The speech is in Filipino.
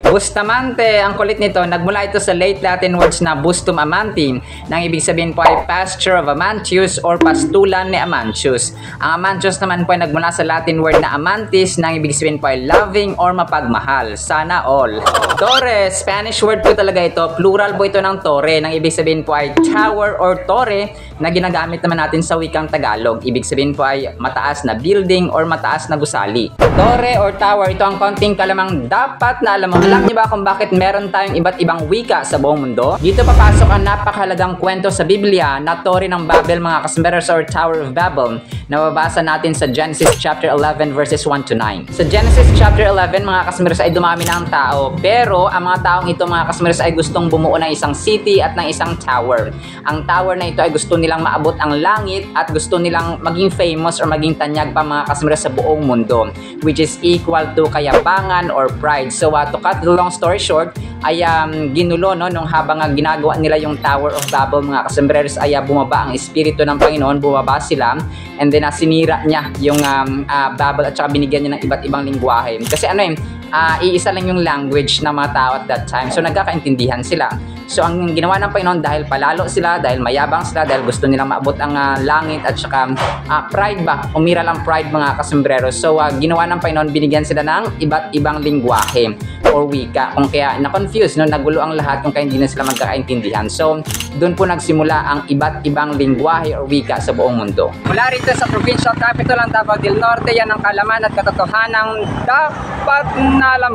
Bustamante, ang kulit nito, nagmula ito sa late Latin words na bustum amanti, nang ibig sabihin po ay pasture of Amantius or pastulan ni Amantius. Ang Amantius naman po ay nagmula sa Latin word na amantis, nang ibig sabihin po ay loving or mapagmahal. Sana all. Torre, Spanish word po talaga ito. Plural po ito ng torre, nang ibig sabihin po ay tower or torre na ginagamit naman natin sa wikang Tagalog. Ibig sabihin po ay mataas na building or mataas na gusali. Torre or tower, ito ang konting kalamang dapat na alam mo. Alam niyo ba kung bakit meron tayong iba't ibang wika sa buong mundo? Dito papasok ang napakahalagang kwento sa Biblia na Torre ng Babel, mga kasmeros, or Tower of Babel, na mababasa natin sa Genesis chapter 11 verses 1 to 9. Sa Genesis chapter 11, mga kasmeros, ay dumami na ang tao, pero ang mga taong ito, mga kasmeros, ay gustong bumuo ng isang city at ng isang tower. Ang tower na ito ay gusto nilang maabot ang langit at gusto nilang maging famous or maging tanyag pa, mga kasmeros, sa buong mundo, which is equal to kayabangan or pride. So to cut the long story short, ay ginulo nung habang ginagawa nila yung Tower of Babel, mga kasembreros, ay bumaba ang espiritu ng Panginoon, bumaba sila, and then sinira niya yung Babel at saka binigyan niya ng iba't ibang lingwahe. Kasi iisa lang yung language ng mga tao at that time, so nagkakaintindihan sila. So ang ginawa ng Panginoon, dahil palalo sila, dahil mayabang sila, dahil gusto nilang maabot ang langit at saka pride ba, umira lang pride, mga kasombrero. So ginawa ng Panginoon, binigyan sila ng iba't ibang lingwahe or wika, kung kaya na-confuse, nagulo ang lahat kung kaya hindi na sila magkakaintindihan. So doon po nagsimula ang iba't ibang lingwahe or wika sa buong mundo. Mula rito sa provincial capital ng Davao del Norte, yan ang kalaman at katotohanang dapat na alam.